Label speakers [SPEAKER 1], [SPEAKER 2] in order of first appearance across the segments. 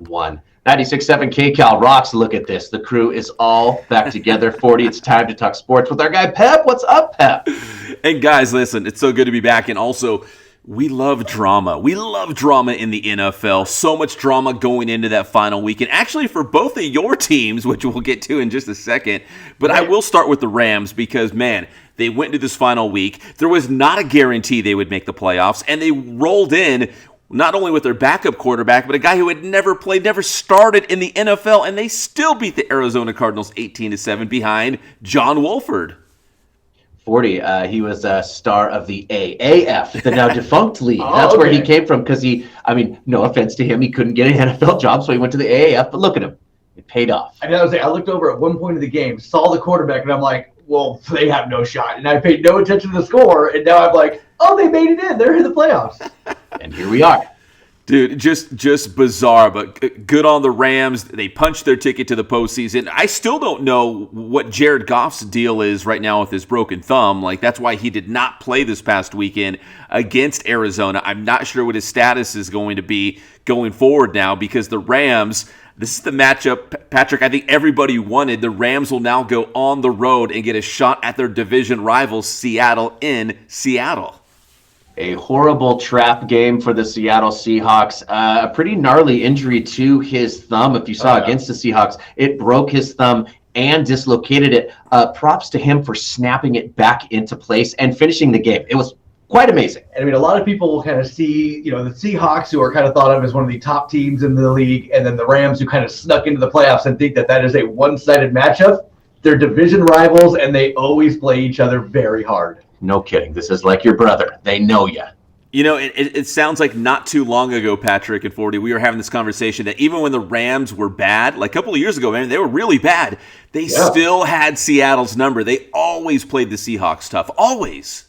[SPEAKER 1] 1. 96.7 KCAL rocks. Look at this. The crew is all back together. 40. It's time to talk sports with our guy Pep. What's up, Pep?
[SPEAKER 2] And guys, listen, it's so good to be back. And also, we love drama. We love drama in the NFL. So much drama going into that final weekend. Actually, for both of your teams, which we'll get to in just a second. But I will start with the Rams because, man, they went into this final week. There was not a guarantee they would make the playoffs. And they rolled in not only with their backup quarterback, but a guy who had never played, never started in the NFL. And they still beat the Arizona Cardinals 18-7 behind John Wolford.
[SPEAKER 1] 40. He was a star of the AAF, the now defunct league. That's where he came from because no offense to him, he couldn't get an NFL job, so he went to the AAF. But look at him. It paid off.
[SPEAKER 3] I looked over at one point of the game, saw the quarterback, and I'm like, well, they have no shot. And I paid no attention to the score, and now I'm like, oh, they made it in. They're in the playoffs.
[SPEAKER 1] And here we are.
[SPEAKER 2] Dude, just bizarre, but good on the Rams. They punched their ticket to the postseason. I still don't know what Jared Goff's deal is right now with his broken thumb. Like, that's why he did not play this past weekend against Arizona. I'm not sure what his status is going to be going forward now because the Rams, this is the matchup, Patrick, I think everybody wanted. The Rams will now go on the road and get a shot at their division rivals, Seattle, in Seattle.
[SPEAKER 1] A horrible trap game for the Seattle Seahawks. A pretty gnarly injury to his thumb. If you saw against the Seahawks, it broke his thumb and dislocated it. Props to him for snapping it back into place and finishing the game. It was quite amazing.
[SPEAKER 3] And a lot of people will kind of see, the Seahawks, who are kind of thought of as one of the top teams in the league, and then the Rams, who kind of snuck into the playoffs, and think that is a one-sided matchup. They're division rivals, and they always play each other very hard.
[SPEAKER 1] No kidding. This is like your brother. They know you.
[SPEAKER 2] It sounds like not too long ago, Patrick and 40, we were having this conversation that even when the Rams were bad, like a couple of years ago, man, they were really bad. They still had Seattle's number. They always played the Seahawks tough. Always.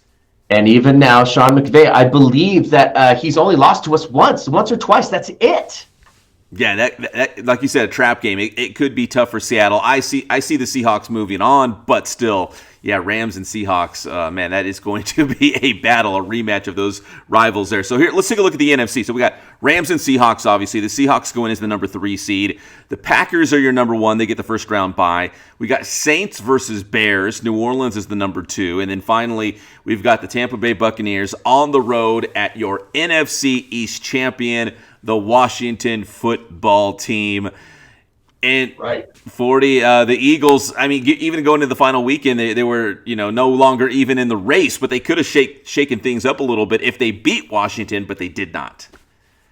[SPEAKER 1] And even now, Sean McVay, I believe that he's only lost to us once or twice. That's it.
[SPEAKER 2] Yeah, that like you said, a trap game. It could be tough for Seattle. I see the Seahawks moving on, but still, yeah, Rams and Seahawks, man, that is going to be a battle, a rematch of those rivals there. So here, let's take a look at the NFC. So we got Rams and Seahawks, obviously. The Seahawks go in as the number 3 seed. The Packers are your number 1. They get the first round bye. We got Saints versus Bears. New Orleans is the number 2. And then finally, we've got the Tampa Bay Buccaneers on the road at your NFC East champion, the Washington football team. And 40, the Eagles, even going into the final weekend, they were, no longer even in the race, but they could have shaken things up a little bit if they beat Washington, but they did not.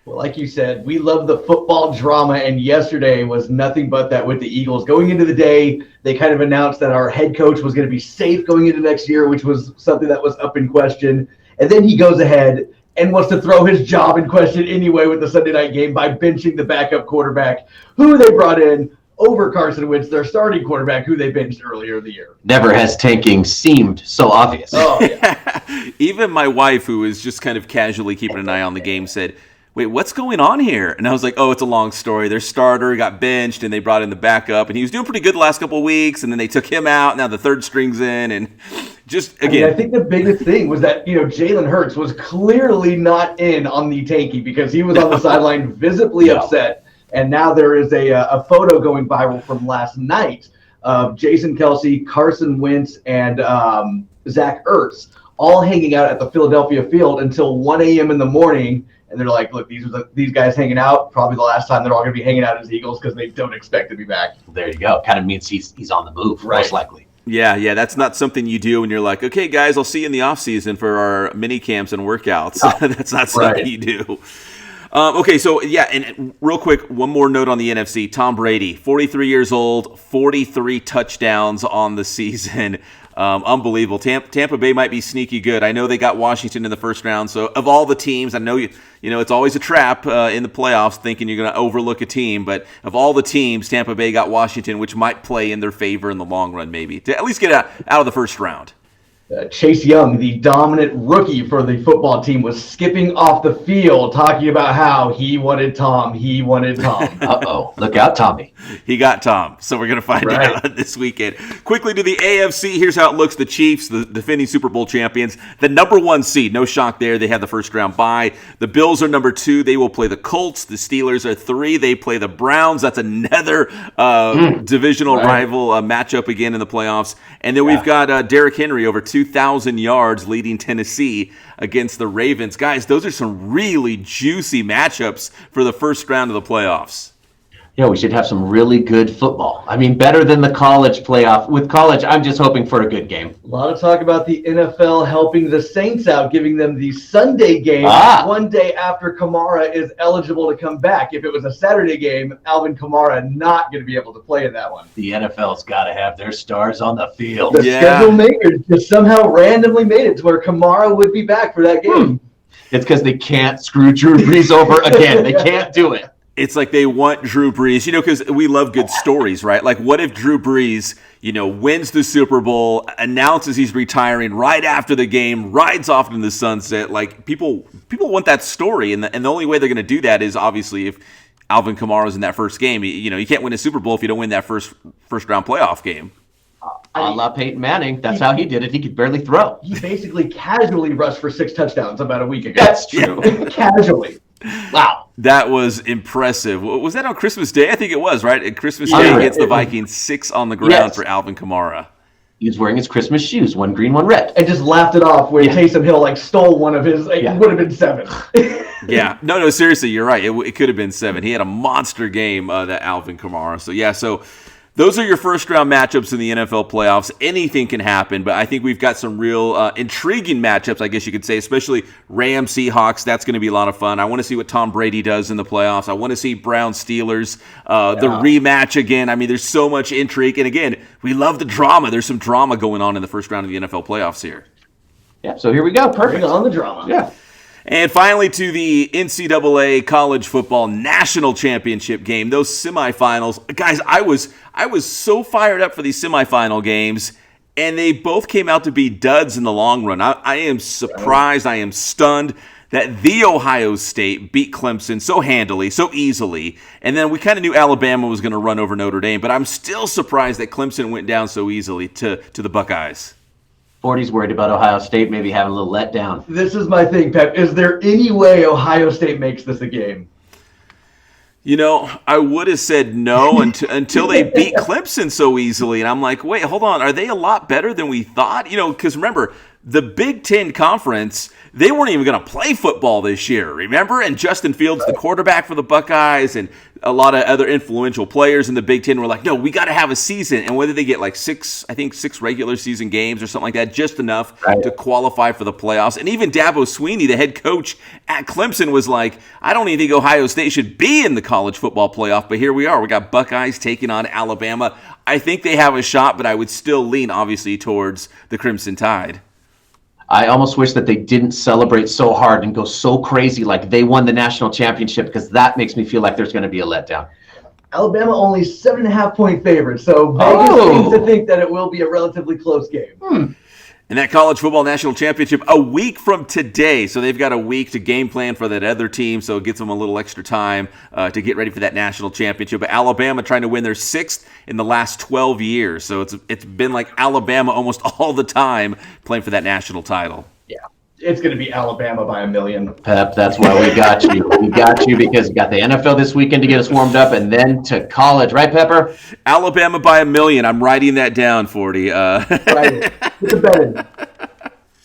[SPEAKER 3] Well, like you said, we love the football drama, and yesterday was nothing but that with the Eagles. Going into the day, they kind of announced that our head coach was going to be safe going into next year, which was something that was up in question. And then he goes ahead and wants to throw his job in question anyway with the Sunday night game by benching the backup quarterback, who they brought in over Carson Wentz, their starting quarterback, who they benched earlier in the year.
[SPEAKER 1] Never has tanking seemed so obvious.
[SPEAKER 3] Oh, yeah.
[SPEAKER 2] Even my wife, who is just kind of casually keeping an eye on the game, said, wait, what's going on here? And I was like, oh, it's a long story. Their starter got benched, and they brought in the backup, and he was doing pretty good the last couple of weeks, and then they took him out. Now the third string's in, and just, again.
[SPEAKER 3] I think the biggest thing was that, Jalen Hurts was clearly not in on the tanky because he was on the sideline visibly upset. And now there is a photo going viral from last night of Jason Kelce, Carson Wentz, and Zach Ertz all hanging out at the Philadelphia field until 1 a.m. in the morning. And they're like, look, these guys hanging out, probably the last time they're all going to be hanging out as Eagles because they don't expect to be back.
[SPEAKER 1] There you go. Kind of means he's on the move, most likely.
[SPEAKER 2] Yeah, that's not something you do when you're like, okay, guys, I'll see you in the offseason for our mini camps and workouts. No. That's not something you do. Okay, so yeah, and real quick, one more note on the NFC. Tom Brady, 43 years old, 43 touchdowns on the season. Unbelievable. Tampa Bay might be sneaky good. I know they got Washington in the first round, so of all the teams, I know it's always a trap in the playoffs thinking you're going to overlook a team, but of all the teams, Tampa Bay got Washington, which might play in their favor in the long run maybe, to at least get out of the first round.
[SPEAKER 3] Chase Young, the dominant rookie for the football team, was skipping off the field talking about how he wanted Tom. He wanted Tom.
[SPEAKER 1] Uh-oh. Look out, Tommy.
[SPEAKER 2] He got Tom. So we're going to find out this weekend. Quickly to the AFC. Here's how it looks. The Chiefs, the defending Super Bowl champions, the number 1 seed. No shock there. They have the first round bye. The Bills are number 2. They will play the Colts. The Steelers are 3. They play the Browns. That's another divisional rival matchup again in the playoffs. And then we've got Derrick Henry over 2,000 yards leading Tennessee against the Ravens. Guys, those are some really juicy matchups for the first round of the playoffs.
[SPEAKER 1] Yeah, we should have some really good football. I mean, better than the college playoff. With college, I'm just hoping for a good game.
[SPEAKER 3] A lot of talk about the NFL helping the Saints out, giving them the Sunday game one day after Kamara is eligible to come back. If it was a Saturday game, Alvin Kamara not going to be able to play in that one.
[SPEAKER 1] The NFL's got to have their stars on the field.
[SPEAKER 3] The schedule makers just somehow randomly made it to where Kamara would be back for that game.
[SPEAKER 1] It's because they can't screw Drew Brees over again. They can't do it.
[SPEAKER 2] It's like they want Drew Brees, because we love good stories, right? Like, what if Drew Brees, wins the Super Bowl, announces he's retiring right after the game, rides off into the sunset? Like, people want that story, and the only way they're going to do that is obviously if Alvin Kamara's in that first game. You can't win a Super Bowl if you don't win that first round playoff game.
[SPEAKER 1] A la Peyton Manning. That's how he did it. He could barely throw.
[SPEAKER 3] He basically casually rushed for 6 touchdowns about a week ago.
[SPEAKER 1] That's true.
[SPEAKER 3] Casually.
[SPEAKER 1] Wow.
[SPEAKER 2] That was impressive. Was that on Christmas Day? I think it was, right? At Christmas Day against the Vikings, 6 on the ground for Alvin Kamara.
[SPEAKER 1] He was wearing his Christmas shoes, 1 green, 1 red.
[SPEAKER 3] And just laughed it off when Taysom Hill stole one of his. It would have been 7.
[SPEAKER 2] Yeah. No, seriously, you're right. It could have been 7. He had a monster game, that Alvin Kamara. So those are your first round matchups in the NFL playoffs. Anything can happen, but I think we've got some real intriguing matchups, I guess you could say, especially Rams, Seahawks. That's going to be a lot of fun. I want to see what Tom Brady does in the playoffs. I want to see Browns, Steelers, the rematch again. I mean, there's so much intrigue. And again, we love the drama. There's some drama going on in the first round of the NFL playoffs here.
[SPEAKER 1] Yeah, so here we go. Perfect.
[SPEAKER 3] Bring on the drama.
[SPEAKER 1] Yeah.
[SPEAKER 2] And finally, to the NCAA College Football National Championship game, those semifinals. Guys, I was so fired up for these semifinal games, and they both came out to be duds in the long run. I am surprised, I am stunned that the Ohio State beat Clemson so handily, so easily, and then we kind of knew Alabama was going to run over Notre Dame, but I'm still surprised that Clemson went down so easily to the Buckeyes.
[SPEAKER 1] 40's worried about Ohio State maybe having a little letdown.
[SPEAKER 3] This is my thing, Pep. Is there any way Ohio State makes this a game?
[SPEAKER 2] I would have said no until they beat Clemson so easily. And I'm like, wait, hold on. Are they a lot better than we thought? Because remember, the Big Ten Conference, they weren't even going to play football this year, remember? And Justin Fields, the quarterback for the Buckeyes, and a lot of other influential players in the Big Ten were like, no, we got to have a season. And whether they get 6 regular season games or something like that, just enough to qualify for the playoffs. And even Dabo Swinney, the head coach at Clemson, was like, I don't even think Ohio State should be in the college football playoff. But here we are. We got Buckeyes taking on Alabama. I think they have a shot, but I would still lean, obviously, towards the Crimson Tide.
[SPEAKER 1] I almost wish that they didn't celebrate so hard and go so crazy like they won the national championship, because that makes me feel like there's going to be a letdown.
[SPEAKER 3] Alabama only 7.5-point favorite, so Vegas seems to think that it will be a relatively close game.
[SPEAKER 2] And that college football national championship a week from today. So they've got a week to game plan for that other team. So it gives them a little extra time to get ready for that national championship. But Alabama trying to win their 6th in the last 12 years. So it's been like Alabama almost all the time playing for that national title.
[SPEAKER 3] Yeah, it's going to be Alabama by 1,000,000.
[SPEAKER 1] Pep, that's why we got you. We got you because you got the NFL this weekend to get us warmed up, and then to college. Right, Pepper?
[SPEAKER 2] Alabama by 1,000,000. I'm writing that down, 40.
[SPEAKER 3] Right. Put the bet in.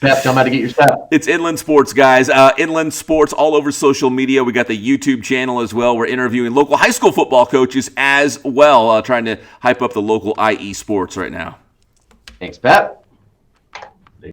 [SPEAKER 1] Pep, tell me how to get your step.
[SPEAKER 2] It's Inland Sports, guys. Inland Sports all over social media. We got the YouTube channel as well. We're interviewing local high school football coaches as well, trying to hype up the local IE sports right now.
[SPEAKER 1] Thanks, Pep.